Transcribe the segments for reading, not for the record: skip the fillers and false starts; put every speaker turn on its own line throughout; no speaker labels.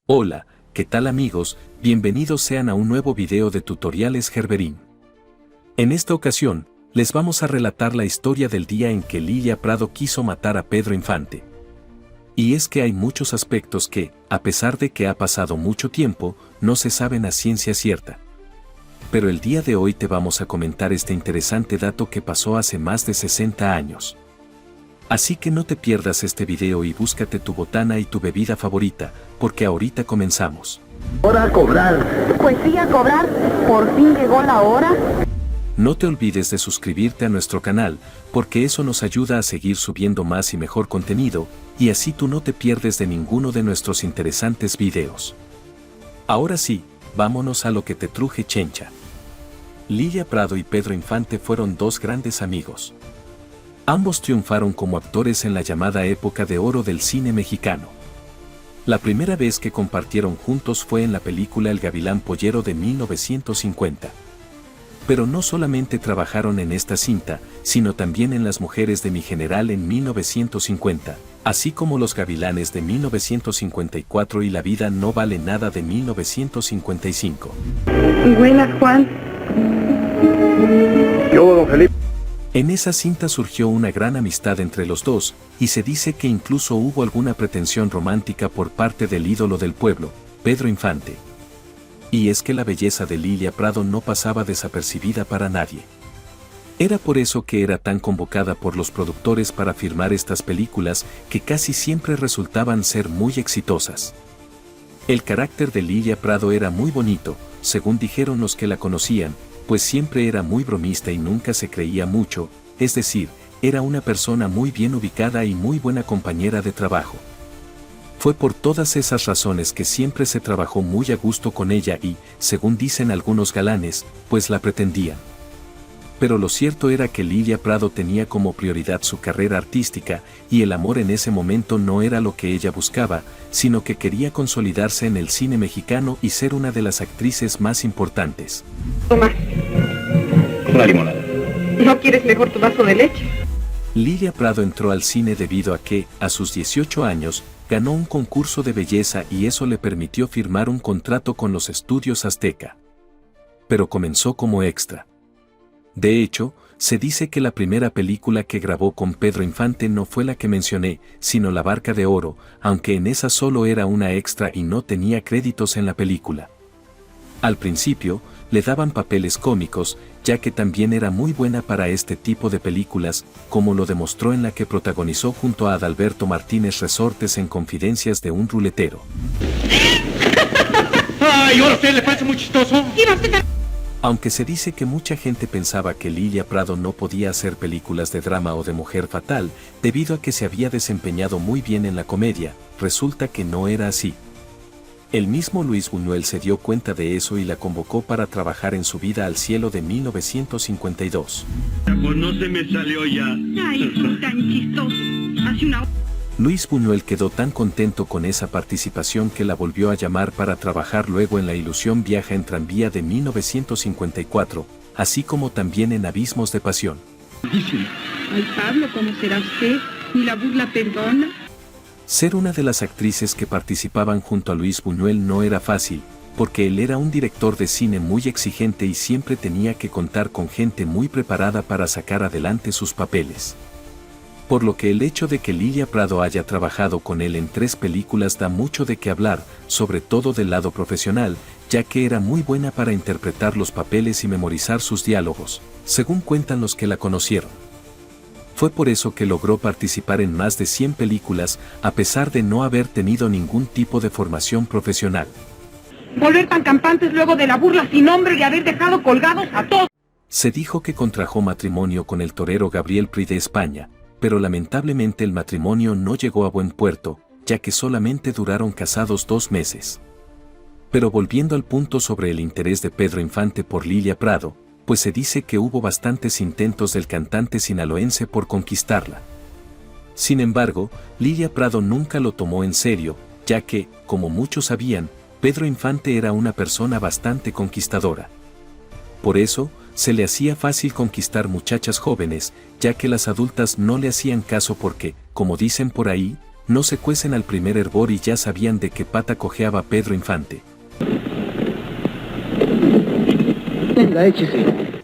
Hola, ¿qué tal amigos? Bienvenidos sean a un nuevo video de Tutoriales Gerberín. En esta ocasión, les vamos a relatar la historia del día en que Lilia Prado quiso matar a Pedro Infante. Y es que hay muchos aspectos que, a pesar de que ha pasado mucho tiempo, no se saben a ciencia cierta. Pero el día de hoy te vamos a comentar este interesante dato que pasó hace más de 60 años. Así que no te pierdas este video y búscate tu botana y tu bebida favorita, porque ahorita comenzamos.
Hora a cobrar.
Pues sí, a cobrar. Por fin llegó la hora.
No te olvides de suscribirte a nuestro canal, porque eso nos ayuda a seguir subiendo más y mejor contenido, y así tú no te pierdes de ninguno de nuestros interesantes videos. Ahora sí, vámonos a lo que te truje chencha. Lilia Prado y Pedro Infante fueron dos grandes amigos. Ambos triunfaron como actores en la llamada época de oro del cine mexicano. La primera vez que compartieron juntos fue en la película El Gavilán Pollero de 1950. Pero no solamente trabajaron en esta cinta, sino también en Las Mujeres de mi General en 1950, así como Los Gavilanes de 1954 y La Vida No Vale Nada de 1955.
Buenas, Juan.
Yo, don Felipe.
En esa cinta surgió una gran amistad entre los dos, y se dice que incluso hubo alguna pretensión romántica por parte del ídolo del pueblo, Pedro Infante. Y es que la belleza de Lilia Prado no pasaba desapercibida para nadie. Era por eso que era tan convocada por los productores para firmar estas películas que casi siempre resultaban ser muy exitosas. El carácter de Lilia Prado era muy bonito, según dijeron los que la conocían, pues siempre era muy bromista y nunca se creía mucho, es decir, era una persona muy bien ubicada y muy buena compañera de trabajo. Fue por todas esas razones que siempre se trabajó muy a gusto con ella y, según dicen algunos galanes, pues la pretendían. Pero lo cierto era que Lilia Prado tenía como prioridad su carrera artística, y el amor en ese momento no era lo que ella buscaba, sino que quería consolidarse en el cine mexicano y ser una de las actrices más importantes.
Toma.
Una limonada.
¿No quieres mejor tu vaso de leche?
Lilia Prado entró al cine debido a que, a sus 18 años, ganó un concurso de belleza y eso le permitió firmar un contrato con los estudios Azteca. Pero comenzó como extra. De hecho, se dice que la primera película que grabó con Pedro Infante no fue la que mencioné, sino La Barca de Oro, aunque en esa solo era una extra y no tenía créditos en la película. Al principio, le daban papeles cómicos, ya que también era muy buena para este tipo de películas, como lo demostró en la que protagonizó junto a Adalberto Martínez Resortes en Confidencias de un ruletero.
¡Ay, ahora a usted le parece muy chistoso!
Aunque se dice que mucha gente pensaba que Lilia Prado no podía hacer películas de drama o de mujer fatal, debido a que se había desempeñado muy bien en la comedia, resulta que no era así. El mismo Luis Buñuel se dio cuenta de eso y la convocó para trabajar en Su Vida al Cielo de 1952.
Pues no se me salió ya.
Ay, son tan chistosos. Hace una...
Luis Buñuel quedó tan contento con esa participación que la volvió a llamar para trabajar luego en La Ilusión Viaja en Tranvía de 1954, así como también en Abismos de Pasión.
Ay, Pablo, ¿cómo será usted? Ni la burla perdona.
Ser una de las actrices que participaban junto a Luis Buñuel no era fácil, porque él era un director de cine muy exigente y siempre tenía que contar con gente muy preparada para sacar adelante sus papeles. Por lo que el hecho de que Lilia Prado haya trabajado con él en 3 películas da mucho de qué hablar, sobre todo del lado profesional, ya que era muy buena para interpretar los papeles y memorizar sus diálogos, según cuentan los que la conocieron. Fue por eso que logró participar en más de 100 películas, a pesar de no haber tenido ningún tipo de formación profesional.
Volver tan campantes luego de la burla sin nombre y haber dejado colgados a todos.
Se dijo que contrajo matrimonio con el torero Gabriel Prix de España, pero lamentablemente el matrimonio no llegó a buen puerto, ya que solamente duraron casados 2 meses. Pero volviendo al punto sobre el interés de Pedro Infante por Lilia Prado, pues se dice que hubo bastantes intentos del cantante sinaloense por conquistarla. Sin embargo, Lilia Prado nunca lo tomó en serio, ya que, como muchos sabían, Pedro Infante era una persona bastante conquistadora. Por eso, se le hacía fácil conquistar muchachas jóvenes, ya que las adultas no le hacían caso porque, como dicen por ahí, no se cuecen al primer hervor y ya sabían de qué pata cojeaba Pedro Infante.
Venga, échese.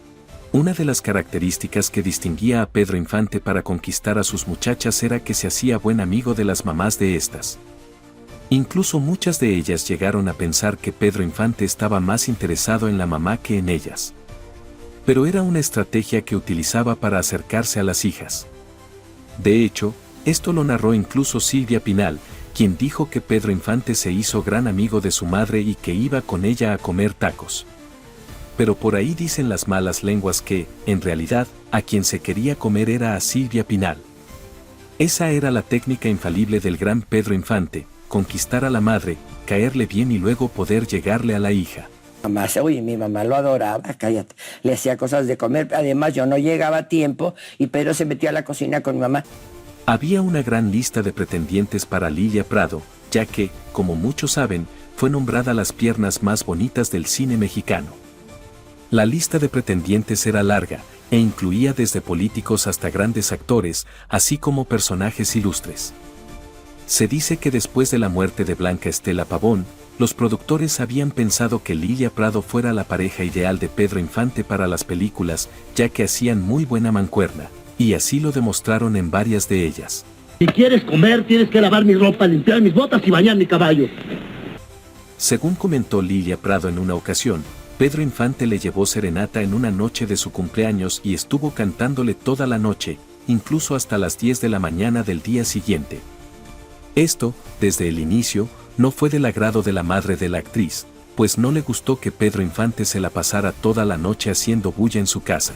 Una de las características que distinguía a Pedro Infante para conquistar a sus muchachas era que se hacía buen amigo de las mamás de estas. Incluso muchas de ellas llegaron a pensar que Pedro Infante estaba más interesado en la mamá que en ellas. Pero era una estrategia que utilizaba para acercarse a las hijas. De hecho, esto lo narró incluso Silvia Pinal, quien dijo que Pedro Infante se hizo gran amigo de su madre y que iba con ella a comer tacos. Pero por ahí dicen las malas lenguas que, en realidad, a quien se quería comer era a Silvia Pinal. Esa era la técnica infalible del gran Pedro Infante, conquistar a la madre, caerle bien y luego poder llegarle a la hija.
Mamá, oye, mi mamá lo adoraba, cállate. Le hacía cosas de comer, además yo no llegaba a tiempo y Pedro se metía a la cocina con mi mamá.
Había una gran lista de pretendientes para Lilia Prado, ya que, como muchos saben, fue nombrada las piernas más bonitas del cine mexicano. La lista de pretendientes era larga, e incluía desde políticos hasta grandes actores, así como personajes ilustres. Se dice que después de la muerte de Blanca Estela Pavón, los productores habían pensado que Lilia Prado fuera la pareja ideal de Pedro Infante para las películas, ya que hacían muy buena mancuerna, y así lo demostraron en varias de ellas.
Si quieres comer, tienes que lavar mi ropa, limpiar mis botas y bañar mi caballo.
Según comentó Lilia Prado en una ocasión, Pedro Infante le llevó serenata en una noche de su cumpleaños y estuvo cantándole toda la noche, incluso hasta las 10 de la mañana del día siguiente. Esto, desde el inicio, no fue del agrado de la madre de la actriz, pues no le gustó que Pedro Infante se la pasara toda la noche haciendo bulla en su casa.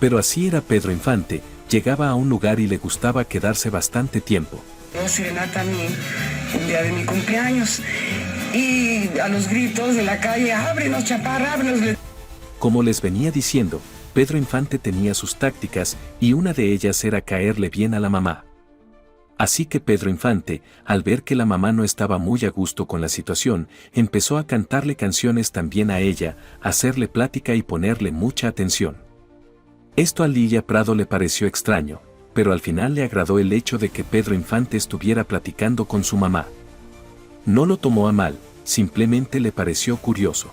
Pero así era Pedro Infante, llegaba a un lugar y le gustaba quedarse bastante tiempo.
Serenata a mí, el día de mi cumpleaños, y a los gritos de la calle, ábrenos, chaparra, ábrenos.
Como les venía diciendo, Pedro Infante tenía sus tácticas y una de ellas era caerle bien a la mamá. Así que Pedro Infante, al ver que la mamá no estaba muy a gusto con la situación, empezó a cantarle canciones también a ella, hacerle plática y ponerle mucha atención. Esto a Lilia Prado le pareció extraño, pero al final le agradó el hecho de que Pedro Infante estuviera platicando con su mamá. No lo tomó a mal, simplemente le pareció curioso.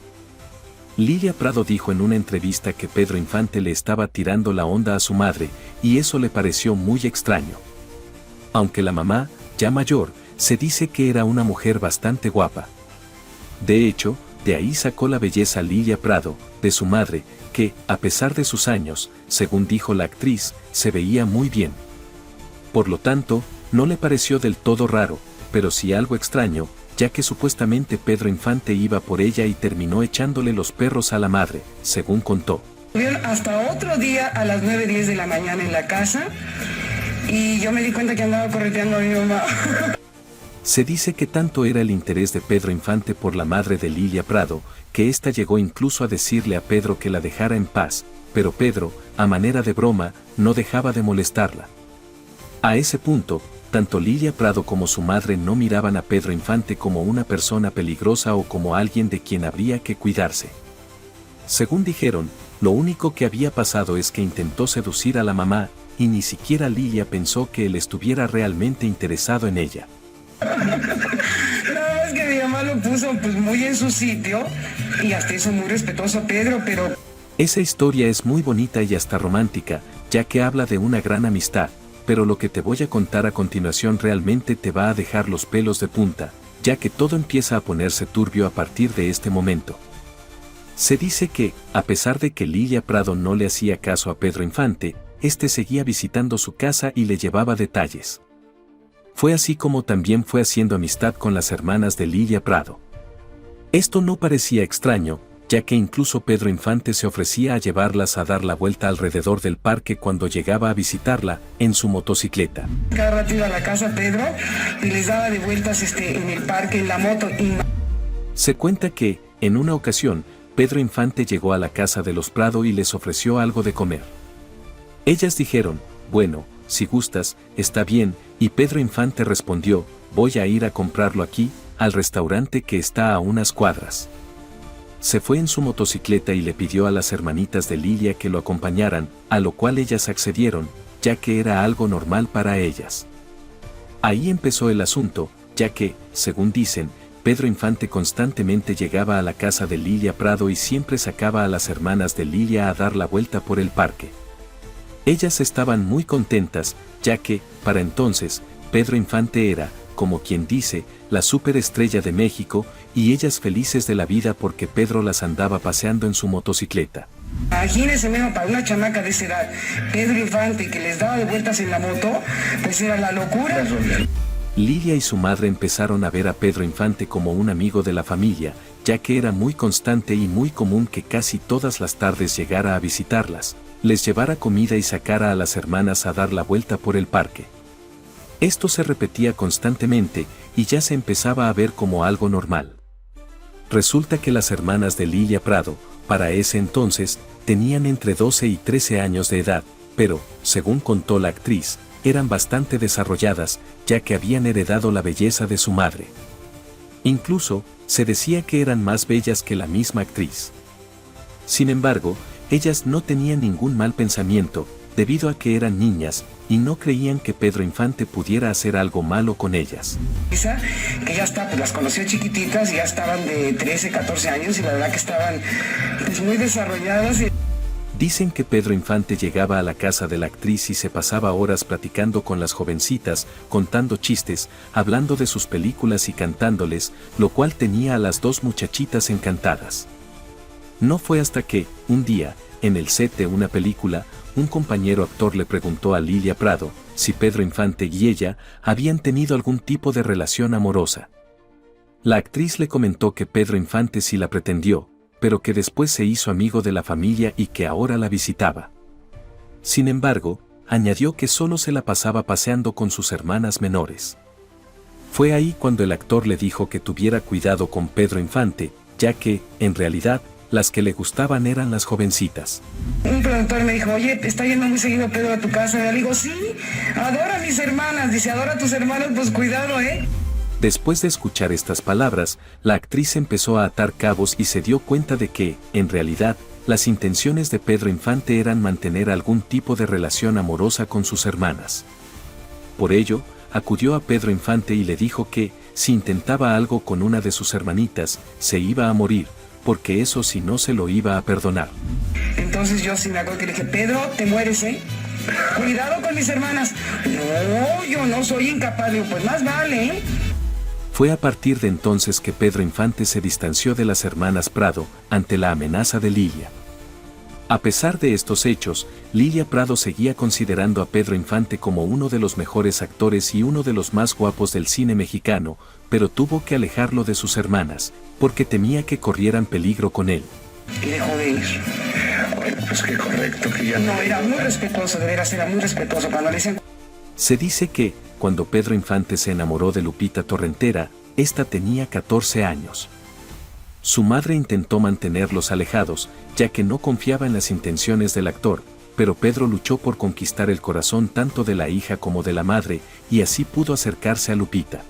Lilia Prado dijo en una entrevista que Pedro Infante le estaba tirando la onda a su madre, y eso le pareció muy extraño. Aunque la mamá, ya mayor, se dice que era una mujer bastante guapa. De hecho, de ahí sacó la belleza Lilia Prado, de su madre, que, a pesar de sus años, según dijo la actriz, se veía muy bien. Por lo tanto, no le pareció del todo raro, pero sí algo extraño, ya que supuestamente Pedro Infante iba por ella y terminó echándole los perros a la madre, según contó.
Hasta otro día a las 9:10 de la mañana en la casa, y yo me di cuenta que andaba correteando a mi mamá.
Se dice que tanto era el interés de Pedro Infante por la madre de Lilia Prado, que ésta llegó incluso a decirle a Pedro que la dejara en paz, pero Pedro, a manera de broma, no dejaba de molestarla. A ese punto, tanto Lilia Prado como su madre no miraban a Pedro Infante como una persona peligrosa o como alguien de quien habría que cuidarse. Según dijeron, lo único que había pasado es que intentó seducir a la mamá, y ni siquiera Lilia pensó que él estuviera realmente interesado en ella.
Nada más que mi mamá lo puso pues muy en su sitio, y hasta eso muy respetuoso a Pedro, pero...
Esa historia es muy bonita y hasta romántica, ya que habla de una gran amistad, pero lo que te voy a contar a continuación realmente te va a dejar los pelos de punta, ya que todo empieza a ponerse turbio a partir de este momento. Se dice que, a pesar de que Lilia Prado no le hacía caso a Pedro Infante, este seguía visitando su casa y le llevaba detalles. Fue así como también fue haciendo amistad con las hermanas de Lilia Prado. Esto no parecía extraño, ya que incluso Pedro Infante se ofrecía a llevarlas a dar la vuelta alrededor del parque cuando llegaba a visitarla, en su motocicleta.
Cada rato iba a la casa Pedro y les daba de vueltas en el parque, en la moto.
Se cuenta que, en una ocasión, Pedro Infante llegó a la casa de los Prado y les ofreció algo de comer. Ellas dijeron, bueno, si gustas, está bien, y Pedro Infante respondió, voy a ir a comprarlo aquí, al restaurante que está a unas cuadras. Se fue en su motocicleta y le pidió a las hermanitas de Lilia que lo acompañaran, a lo cual ellas accedieron, ya que era algo normal para ellas. Ahí empezó el asunto, ya que, según dicen, Pedro Infante constantemente llegaba a la casa de Lilia Prado y siempre sacaba a las hermanas de Lilia a dar la vuelta por el parque. Ellas estaban muy contentas, ya que, para entonces, Pedro Infante era, como quien dice, la superestrella de México, y ellas felices de la vida porque Pedro las andaba paseando en su motocicleta.
Imagínense, mismo, para una chamaca de esa edad, Pedro Infante que les daba de vueltas en la moto, pues era la locura.
Lilia y su madre empezaron a ver a Pedro Infante como un amigo de la familia, ya que era muy constante y muy común que casi todas las tardes llegara a visitarlas, les llevara comida y sacara a las hermanas a dar la vuelta por el parque. Esto se repetía constantemente y ya se empezaba a ver como algo normal. Resulta que las hermanas de Lilia Prado, para ese entonces, tenían entre 12 y 13 años de edad, pero, según contó la actriz, eran bastante desarrolladas, ya que habían heredado la belleza de su madre. Incluso, se decía que eran más bellas que la misma actriz. Sin embargo, ellas no tenían ningún mal pensamiento, debido a que eran niñas, y no creían que Pedro Infante pudiera hacer algo malo con ellas.
Esa, que ya está, pues las conoció chiquititas, ya estaban de 13, 14 años y la verdad que estaban pues muy desarrolladas.
Dicen que Pedro Infante llegaba a la casa de la actriz y se pasaba horas platicando con las jovencitas, contando chistes, hablando de sus películas y cantándoles, lo cual tenía a las dos muchachitas encantadas. No fue hasta que, un día, en el set de una película, un compañero actor le preguntó a Lilia Prado si Pedro Infante y ella habían tenido algún tipo de relación amorosa. La actriz le comentó que Pedro Infante sí la pretendió, pero que después se hizo amigo de la familia y que ahora la visitaba. Sin embargo, añadió que solo se la pasaba paseando con sus hermanas menores. Fue ahí cuando el actor le dijo que tuviera cuidado con Pedro Infante, ya que, en realidad, las que le gustaban eran las jovencitas.
Un productor me dijo, oye, ¿te está yendo muy seguido Pedro a tu casa? Y le digo, sí, adora a mis hermanas. Dice, adora a tus hermanos, pues cuidado, ¿eh?
Después de escuchar estas palabras, la actriz empezó a atar cabos y se dio cuenta de que, en realidad, las intenciones de Pedro Infante eran mantener algún tipo de relación amorosa con sus hermanas. Por ello, acudió a Pedro Infante y le dijo que, si intentaba algo con una de sus hermanitas, se iba a morir, porque eso sí no se lo iba a perdonar.
Entonces yo sí me acuerdo que le dije, Pedro, te mueres, ¿eh? Cuidado con mis hermanas. No, yo no soy incapaz. Digo, pues más vale, ¿eh?
Fue a partir de entonces que Pedro Infante se distanció de las hermanas Prado ante la amenaza de Lilia. A pesar de estos hechos, Lilia Prado seguía considerando a Pedro Infante como uno de los mejores actores y uno de los más guapos del cine mexicano, pero tuvo que alejarlo de sus hermanas, porque temía que corrieran peligro con él.
Y dejó de ir.
Bueno, pues qué correcto que ya
No, era muy respetuoso, de veras era muy respetuoso. Cuando le decían...
Se dice que, cuando Pedro Infante se enamoró de Lupita Torrentera, ésta tenía 14 años. Su madre intentó mantenerlos alejados, ya que no confiaba en las intenciones del actor, pero Pedro luchó por conquistar el corazón tanto de la hija como de la madre, y así pudo acercarse a Lupita.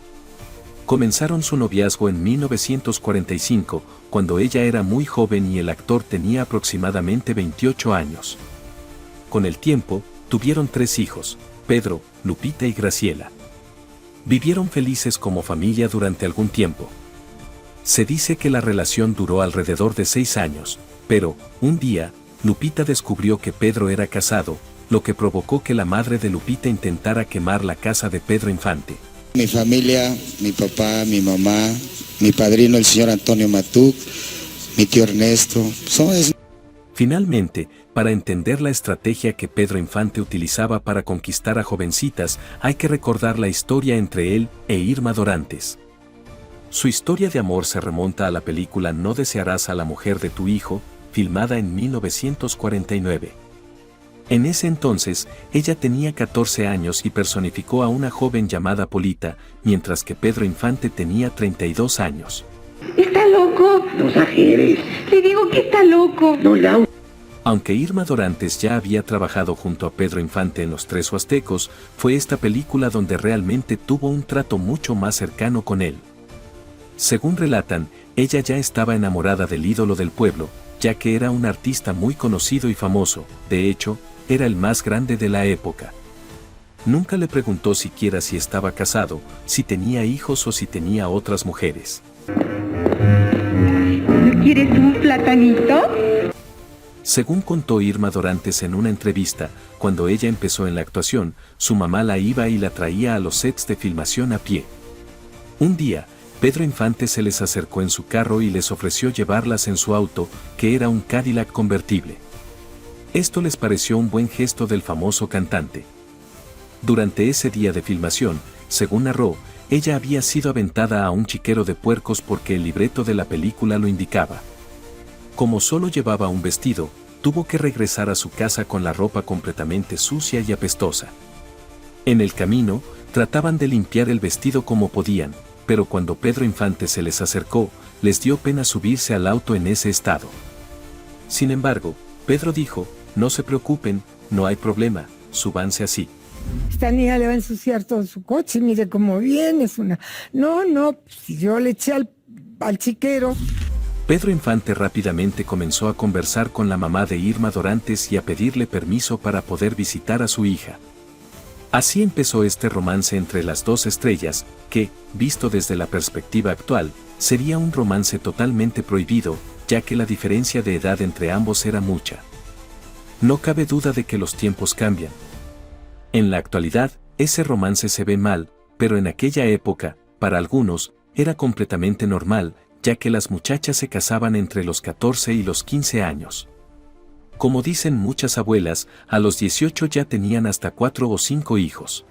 Comenzaron su noviazgo en 1945, cuando ella era muy joven y el actor tenía aproximadamente 28 años. Con el tiempo, tuvieron 3 hijos, Pedro, Lupita y Graciela. Vivieron felices como familia durante algún tiempo. Se dice que la relación duró alrededor de 6 años, pero, un día, Lupita descubrió que Pedro era casado, lo que provocó que la madre de Lupita intentara quemar la casa de Pedro Infante.
Mi familia, mi papá, mi mamá, mi padrino el señor Antonio Matuc, mi tío Ernesto,
Finalmente, para entender la estrategia que Pedro Infante utilizaba para conquistar a jovencitas, hay que recordar la historia entre él e Irma Dorantes. Su historia de amor se remonta a la película No desearás a la mujer de tu hijo, filmada en 1949. En ese entonces, ella tenía 14 años y personificó a una joven llamada Polita, mientras que Pedro Infante tenía 32 años.
¿Está loco?
No exageres.
Le digo que está loco.
No, Lau.
Aunque Irma Dorantes ya había trabajado junto a Pedro Infante en Los Tres Huastecos, fue esta película donde realmente tuvo un trato mucho más cercano con él. Según relatan, ella ya estaba enamorada del ídolo del pueblo, ya que era un artista muy conocido y famoso, de hecho, era el más grande de la época. Nunca le preguntó siquiera si estaba casado, si tenía hijos o si tenía otras mujeres.
¿Quieres un platanito?
Según contó Irma Dorantes en una entrevista, cuando ella empezó en la actuación, su mamá la iba y la traía a los sets de filmación a pie. Un día, Pedro Infante se les acercó en su carro y les ofreció llevarlas en su auto, que era un Cadillac convertible. Esto les pareció un buen gesto del famoso cantante. Durante ese día de filmación, según narró, ella había sido aventada a un chiquero de puercos porque el libreto de la película lo indicaba. Como solo llevaba un vestido, tuvo que regresar a su casa con la ropa completamente sucia y apestosa. En el camino, trataban de limpiar el vestido como podían, pero cuando Pedro Infante se les acercó, les dio pena subirse al auto en ese estado. Sin embargo, Pedro dijo, no se preocupen, no hay problema, súbanse así.
Esta niña le va a ensuciar todo su coche, mire cómo viene, es una... No, si yo le eché al chiquero.
Pedro Infante rápidamente comenzó a conversar con la mamá de Irma Dorantes y a pedirle permiso para poder visitar a su hija. Así empezó este romance entre las dos estrellas, que, visto desde la perspectiva actual, sería un romance totalmente prohibido, ya que la diferencia de edad entre ambos era mucha. No cabe duda de que los tiempos cambian. En la actualidad, ese romance se ve mal, pero en aquella época, para algunos, era completamente normal, ya que las muchachas se casaban entre los 14 y los 15 años. Como dicen muchas abuelas, a los 18 ya tenían hasta 4 o 5 hijos.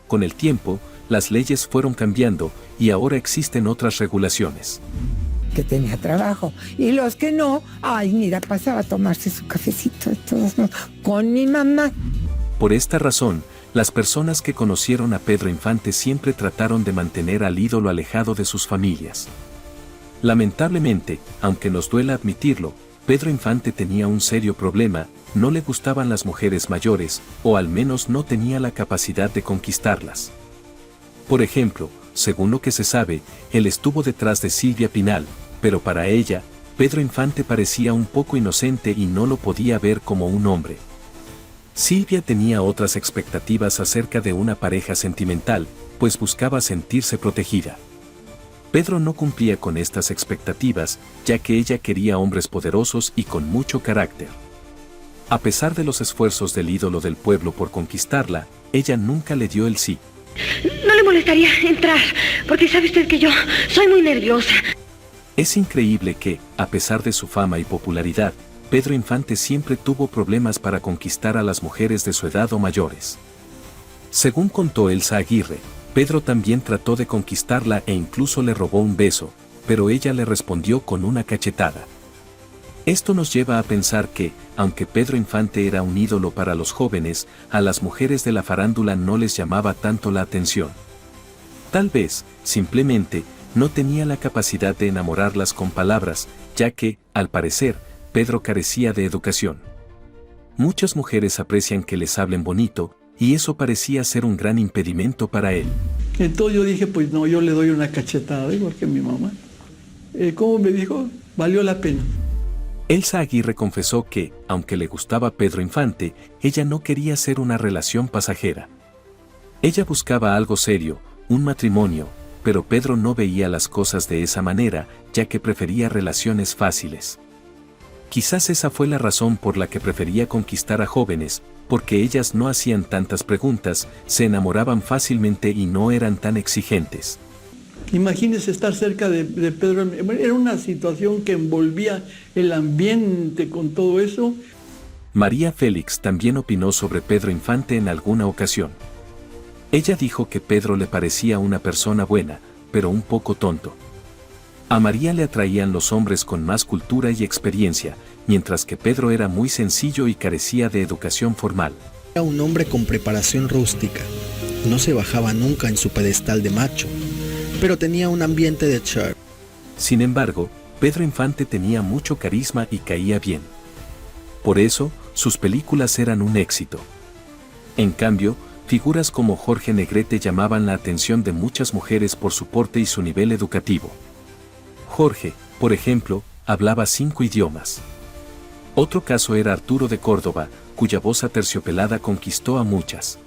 Con el tiempo, las leyes fueron cambiando y ahora existen otras regulaciones.
Que tenía trabajo. Y los que no, ay, mira, pasaba a tomarse su cafecito de todos modos, con mi mamá.
Por esta razón, las personas que conocieron a Pedro Infante siempre trataron de mantener al ídolo alejado de sus familias. Lamentablemente, aunque nos duela admitirlo, Pedro Infante tenía un serio problema, no le gustaban las mujeres mayores, o al menos no tenía la capacidad de conquistarlas. Por ejemplo, según lo que se sabe, él estuvo detrás de Silvia Pinal, pero para ella, Pedro Infante parecía un poco inocente y no lo podía ver como un hombre. Silvia tenía otras expectativas acerca de una pareja sentimental, pues buscaba sentirse protegida. Pedro no cumplía con estas expectativas, ya que ella quería hombres poderosos y con mucho carácter. A pesar de los esfuerzos del ídolo del pueblo por conquistarla, ella nunca le dio el sí.
No le molestaría entrar, porque sabe usted que yo soy muy nerviosa.
Es increíble que, a pesar de su fama y popularidad, Pedro Infante siempre tuvo problemas para conquistar a las mujeres de su edad o mayores. Según contó Elsa Aguirre, Pedro también trató de conquistarla e incluso le robó un beso, pero ella le respondió con una cachetada. Esto nos lleva a pensar que, aunque Pedro Infante era un ídolo para los jóvenes, a las mujeres de la farándula no les llamaba tanto la atención. Tal vez, simplemente, no tenía la capacidad de enamorarlas con palabras, ya que, al parecer, Pedro carecía de educación. Muchas mujeres aprecian que les hablen bonito, y eso parecía ser un gran impedimento para él.
Entonces yo dije, pues no, yo le doy una cachetada, igual que mi mamá. ¿Cómo me dijo? Valió la pena.
Elsa Aguirre confesó que, aunque le gustaba Pedro Infante, ella no quería ser una relación pasajera. Ella buscaba algo serio, un matrimonio, pero Pedro no veía las cosas de esa manera, ya que prefería relaciones fáciles. Quizás esa fue la razón por la que prefería conquistar a jóvenes, porque ellas no hacían tantas preguntas, se enamoraban fácilmente y no eran tan exigentes.
Imagínese estar cerca de Pedro. Era una situación que envolvía el ambiente con todo eso.
María Félix también opinó sobre Pedro Infante en alguna ocasión. Ella dijo que Pedro le parecía una persona buena, pero un poco tonto. A María le atraían los hombres con más cultura y experiencia, mientras que Pedro era muy sencillo y carecía de educación formal.
Era un hombre con preparación rústica. No se bajaba nunca en su pedestal de macho, pero tenía un ambiente de charm.
Sin embargo, Pedro Infante tenía mucho carisma y caía bien. Por eso, sus películas eran un éxito. En cambio, figuras como Jorge Negrete llamaban la atención de muchas mujeres por su porte y su nivel educativo. Jorge, por ejemplo, hablaba 5 idiomas. Otro caso era Arturo de Córdoba, cuya voz aterciopelada conquistó a muchas.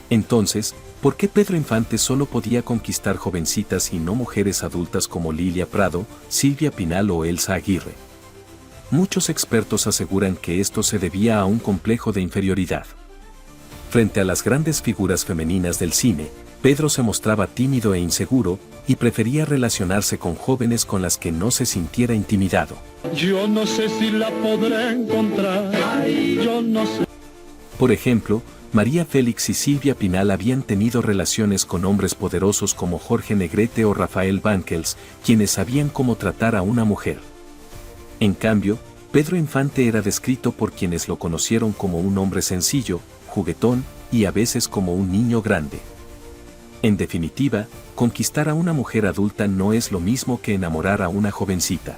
Entonces, ¿por qué Pedro Infante solo podía conquistar jovencitas y no mujeres adultas como Lilia Prado, Silvia Pinal o Elsa Aguirre? Muchos expertos aseguran que esto se debía a un complejo de inferioridad. Frente a las grandes figuras femeninas del cine, Pedro se mostraba tímido e inseguro, y prefería relacionarse con jóvenes con las que no se sintiera intimidado.
Yo no sé si la podré encontrar. Yo no sé.
Por ejemplo, María Félix y Silvia Pinal habían tenido relaciones con hombres poderosos como Jorge Negrete o Rafael Banquels, quienes sabían cómo tratar a una mujer. En cambio, Pedro Infante era descrito por quienes lo conocieron como un hombre sencillo, juguetón y a veces como un niño grande. En definitiva, conquistar a una mujer adulta no es lo mismo que enamorar a una jovencita.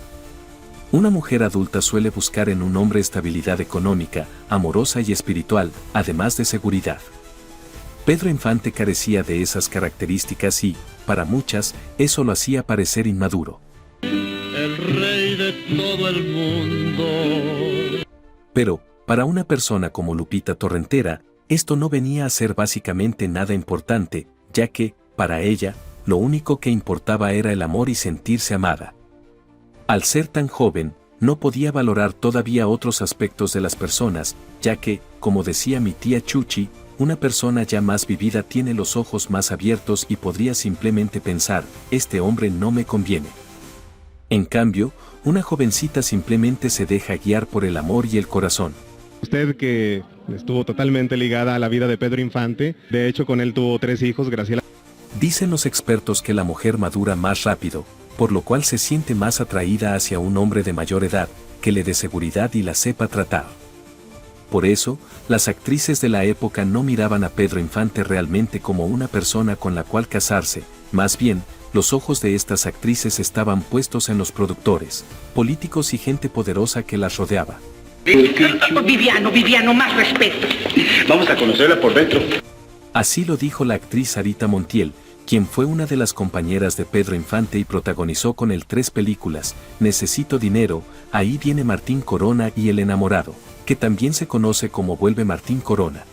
Una mujer adulta suele buscar en un hombre estabilidad económica, amorosa y espiritual, además de seguridad. Pedro Infante carecía de esas características y, para muchas, eso lo hacía parecer inmaduro.
El rey de todo el mundo.
Pero, para una persona como Lupita Torrentera, esto no venía a ser básicamente nada importante, ya que, para ella, lo único que importaba era el amor y sentirse amada. Al ser tan joven, no podía valorar todavía otros aspectos de las personas, ya que, como decía mi tía Chuchi, una persona ya más vivida tiene los ojos más abiertos y podría simplemente pensar, este hombre no me conviene. En cambio, una jovencita simplemente se deja guiar por el amor y el corazón.
Usted que estuvo totalmente ligada a la vida de Pedro Infante, de hecho con él tuvo 3 hijos, Graciela.
Dicen los expertos que la mujer madura más rápido, por lo cual se siente más atraída hacia un hombre de mayor edad, que le dé seguridad y la sepa tratar. Por eso, las actrices de la época no miraban a Pedro Infante realmente como una persona con la cual casarse, más bien, los ojos de estas actrices estaban puestos en los productores, políticos y gente poderosa que las rodeaba.
Viviano, más respeto.
Vamos a conocerla por dentro.
Así lo dijo la actriz Sarita Montiel, quien fue una de las compañeras de Pedro Infante y protagonizó con él 3 películas, Necesito dinero, Ahí viene Martín Corona y El enamorado, que también se conoce como Vuelve Martín Corona.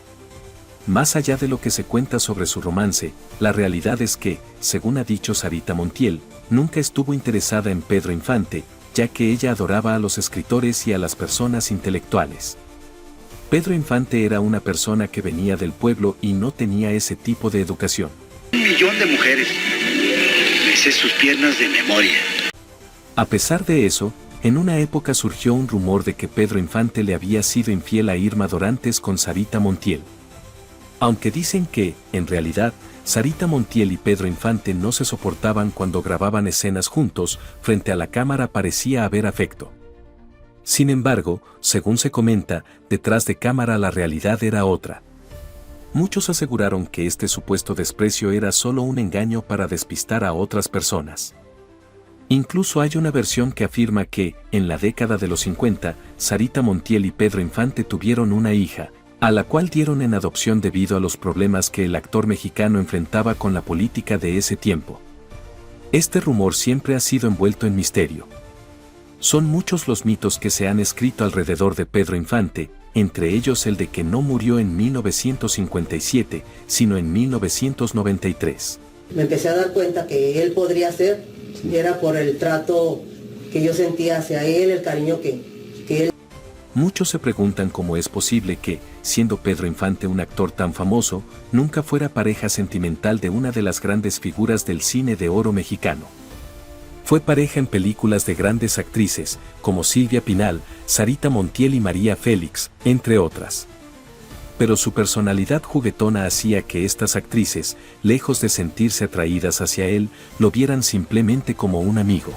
Más allá de lo que se cuenta sobre su romance, la realidad es que, según ha dicho Sarita Montiel, nunca estuvo interesada en Pedro Infante, ya que ella adoraba a los escritores y a las personas intelectuales. Pedro Infante era una persona que venía del pueblo y no tenía ese tipo de educación.
1 millón de mujeres. Me sé sus piernas de memoria.
A pesar de eso, en una época surgió un rumor de que Pedro Infante le había sido infiel a Irma Dorantes con Sarita Montiel. Aunque dicen que, en realidad, Sarita Montiel y Pedro Infante no se soportaban cuando grababan escenas juntos, frente a la cámara parecía haber afecto. Sin embargo, según se comenta, detrás de cámara la realidad era otra. Muchos aseguraron que este supuesto desprecio era solo un engaño para despistar a otras personas. Incluso hay una versión que afirma que, en la década de los 50, Sarita Montiel y Pedro Infante tuvieron una hija, a la cual dieron en adopción debido a los problemas que el actor mexicano enfrentaba con la política de ese tiempo. Este rumor siempre ha sido envuelto en misterio. Son muchos los mitos que se han escrito alrededor de Pedro Infante, entre ellos el de que no murió en 1957, sino en 1993.
Me empecé a dar cuenta que él podría ser, era por el trato que yo sentía hacia él, el cariño que él...
Muchos se preguntan cómo es posible que, siendo Pedro Infante un actor tan famoso, nunca fuera pareja sentimental de una de las grandes figuras del cine de oro mexicano. Fue pareja en películas de grandes actrices, como Silvia Pinal, Sarita Montiel y María Félix, entre otras. Pero su personalidad juguetona hacía que estas actrices, lejos de sentirse atraídas hacia él, lo vieran simplemente como un amigo.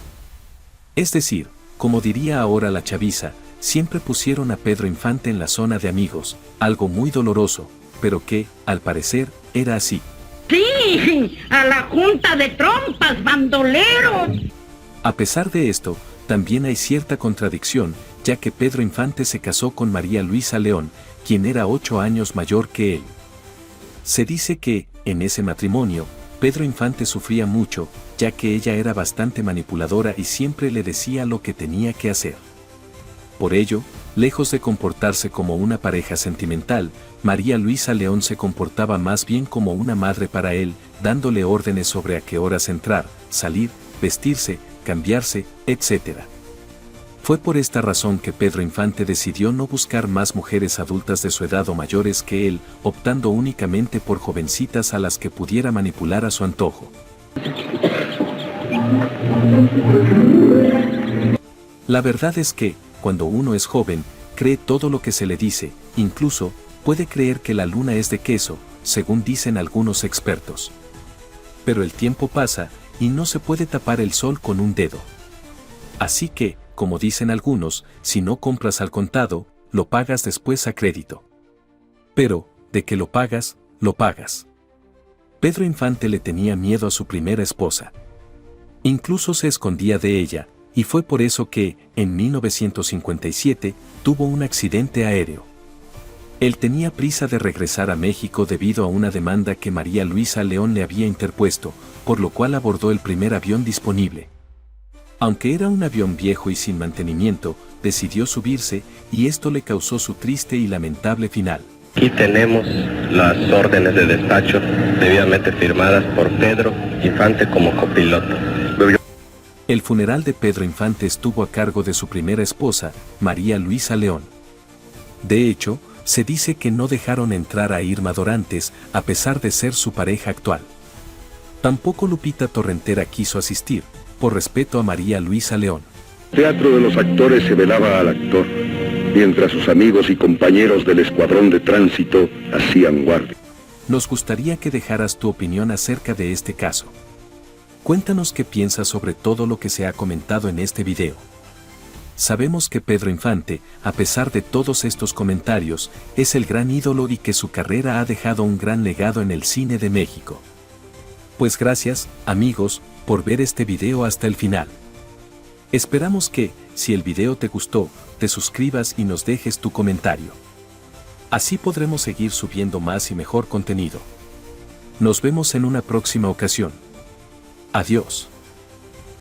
Es decir, como diría ahora la chaviza, siempre pusieron a Pedro Infante en la zona de amigos, algo muy doloroso, pero que, al parecer, era así.
Sí, a la junta de trompas, bandolero.
A pesar de esto, también hay cierta contradicción, ya que Pedro Infante se casó con María Luisa León, quien era 8 años mayor que él. Se dice que, en ese matrimonio, Pedro Infante sufría mucho, ya que ella era bastante manipuladora y siempre le decía lo que tenía que hacer. Por ello, Lejos de comportarse como una pareja sentimental, María Luisa León se comportaba más bien como una madre para él, dándole órdenes sobre a qué horas entrar, salir, vestirse, cambiarse, etc. Fue por esta razón que Pedro Infante decidió no buscar más mujeres adultas de su edad o mayores que él, optando únicamente por jovencitas a las que pudiera manipular a su antojo. La verdad es que, cuando uno es joven, cree todo lo que se le dice, incluso, puede creer que la luna es de queso, según dicen algunos expertos. Pero el tiempo pasa, y no se puede tapar el sol con un dedo. Así que, como dicen algunos, si no compras al contado, lo pagas después a crédito. Pero, de que lo pagas, lo pagas. Pedro Infante le tenía miedo a su primera esposa. Incluso se escondía de ella, y fue por eso que, en 1957, tuvo un accidente aéreo. Él tenía prisa de regresar a México debido a una demanda que María Luisa León le había interpuesto, por lo cual abordó el primer avión disponible. Aunque era un avión viejo y sin mantenimiento, decidió subirse, y esto le causó su triste y lamentable final.
Aquí tenemos las órdenes de despacho debidamente firmadas por Pedro Infante como copiloto.
El funeral de Pedro Infante estuvo a cargo de su primera esposa, María Luisa León. De hecho, se dice que no dejaron entrar a Irma Dorantes, a pesar de ser su pareja actual. Tampoco Lupita Torrentera quiso asistir, por respeto a María Luisa León.
El teatro de los actores se velaba al actor, mientras sus amigos y compañeros del escuadrón de tránsito hacían guardia.
Nos gustaría que dejaras tu opinión acerca de este caso. Cuéntanos qué piensas sobre todo lo que se ha comentado en este video. Sabemos que Pedro Infante, a pesar de todos estos comentarios, es el gran ídolo y que su carrera ha dejado un gran legado en el cine de México. Pues gracias, amigos, por ver este video hasta el final. Esperamos que, si el video te gustó, te suscribas y nos dejes tu comentario. Así podremos seguir subiendo más y mejor contenido. Nos vemos en una próxima ocasión. Adiós.